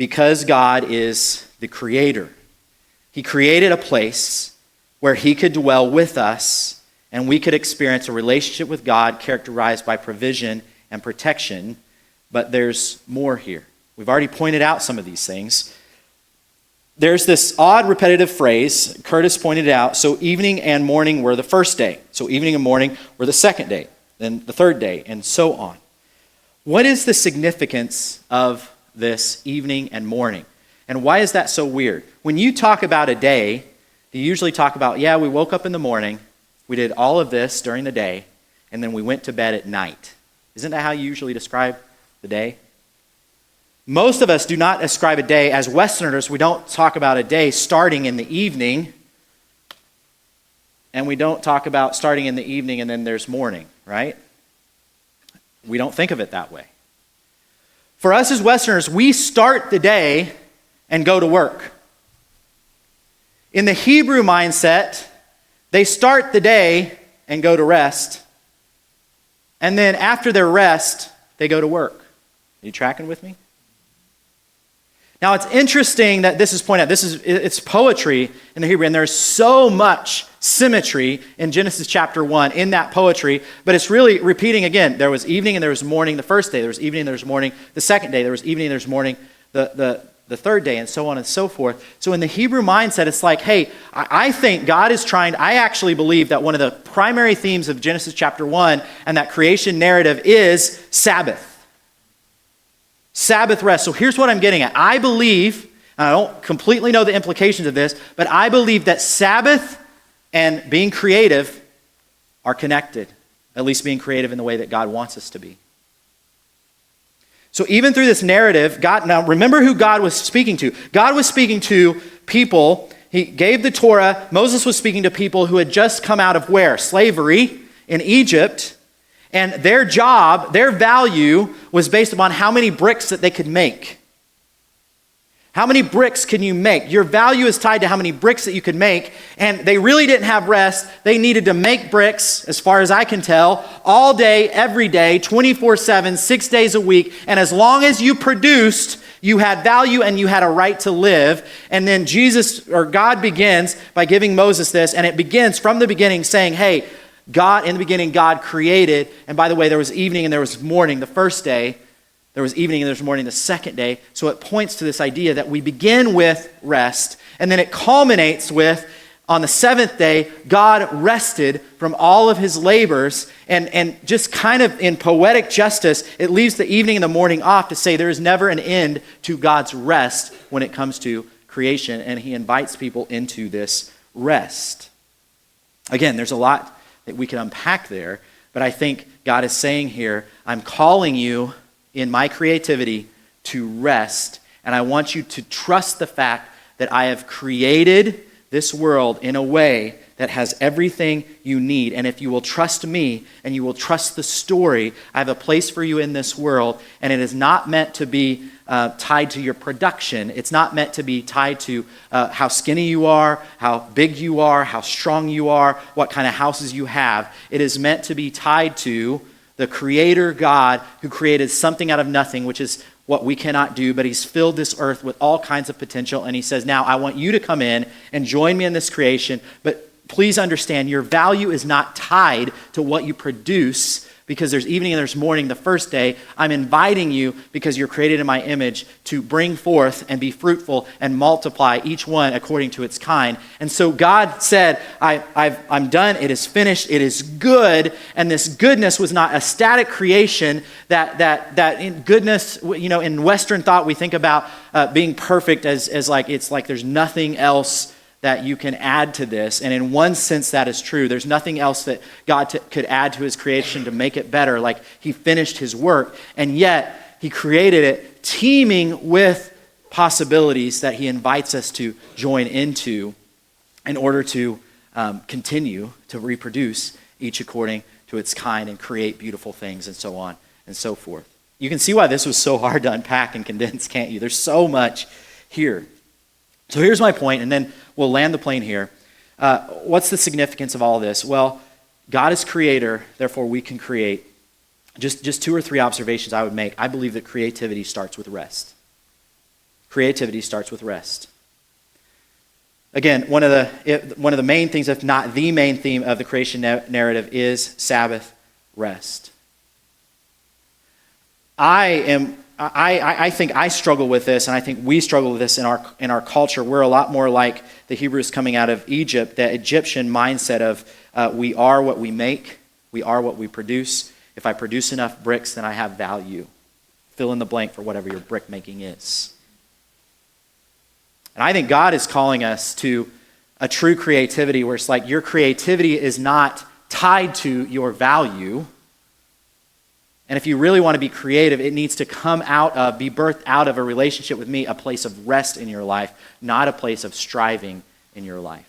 because God is the creator. He created a place where he could dwell with us and we could experience a relationship with God characterized by provision and protection. But there's more here. We've already pointed out some of these things. There's this odd repetitive phrase, Curtis pointed out, so evening and morning were the first day. So evening and morning were the second day, then the third day, and so on. What is the significance of this evening and morning? And why is that so weird? When you talk about a day, you usually talk about, we woke up in the morning, we did all of this during the day, and then we went to bed at night. Isn't that how you usually describe the day? Most of us do not describe a day. As Westerners, we don't talk about a day starting in the evening, and we don't talk about starting in the evening and then there's morning, right? We don't think of it that way. For us as Westerners, we start the day and go to work. In the Hebrew mindset, they start the day and go to rest, and then after their rest, they go to work. Are you tracking with me? Now, it's interesting that this is pointed out. It's poetry in the Hebrew, and there's so much symmetry in Genesis chapter 1 in that poetry, but it's really repeating again. There was evening and there was morning the first day. There was evening and there was morning the second day. There was evening and there was morning the third day, and so on and so forth. So in the Hebrew mindset, it's like, hey, I think God is I actually believe that one of the primary themes of Genesis chapter 1 and that creation narrative is Sabbath. Sabbath rest. So here's what I'm getting at. I believe, and I don't completely know the implications of this, but I believe that Sabbath and being creative are connected, at least being creative in the way that God wants us to be. So even through this narrative, now remember who God was speaking to. God was speaking to people. He gave the Torah. Moses was speaking to people who had just come out of where? Slavery in Egypt. And their job, their value was based upon how many bricks that they could make. How many bricks can you make? Your value is tied to how many bricks that you could make. And they really didn't have rest. They needed to make bricks, as far as I can tell, all day, every day, 24/7, 6 days a week. And as long as you produced, you had value and you had a right to live. And then God begins by giving Moses this. And it begins from the beginning saying, hey, in the beginning, God created. And by the way, there was evening and there was morning the first day. There was evening and there was morning the second day. So it points to this idea that we begin with rest. And then it culminates with, on the seventh day, God rested from all of his labors. And just kind of in poetic justice, it leaves the evening and the morning off to say there is never an end to God's rest when it comes to creation. And he invites people into this rest. Again, there's a lot that we can unpack there, but I think God is saying here, I'm calling you in my creativity to rest, and I want you to trust the fact that I have created this world in a way that has everything you need. And if you will trust me and you will trust the story, I have a place for you in this world, and it is not meant to be tied to your production. It's not meant to be tied to how skinny you are, how big you are, how strong you are, what kind of houses you have. It is meant to be tied to the Creator God who created something out of nothing, which is what we cannot do, but he's filled this earth with all kinds of potential. And he says, now I want you to come in and join me in this creation, but please understand your value is not tied to what you produce, because there's evening and there's morning the first day. I'm inviting you, because you're created in my image, to bring forth and be fruitful and multiply, each one according to its kind. And so God said, I'm done. It is finished. It is good. And this goodness was not a static creation that in goodness, in Western thought, we think about being perfect as like, it's like there's nothing else that you can add to this. And in one sense, that is true. There's nothing else that God could add to his creation to make it better. Like, he finished his work, and yet he created it teeming with possibilities that he invites us to join into in order to continue to reproduce each according to its kind and create beautiful things and so on and so forth. You can see why this was so hard to unpack and condense, can't you? There's so much here. So here's my point, and then we'll land the plane here. What's the significance of all this? Well, God is creator, therefore we can create. Just two or three observations I would make. I believe that creativity starts with rest. Creativity starts with rest. Again, one of the main things, if not the main theme of the creation narrative, is Sabbath rest. I think I struggle with this, and I think we struggle with this in our culture. We're a lot more like the Hebrews coming out of Egypt, that Egyptian mindset of we are what we make, we are what we produce. If I produce enough bricks, then I have value. Fill in the blank for whatever your brick making is. And I think God is calling us to a true creativity where it's like your creativity is not tied to your value. And if you really want to be creative, it needs to come out of, be birthed out of a relationship with me, a place of rest in your life, not a place of striving in your life.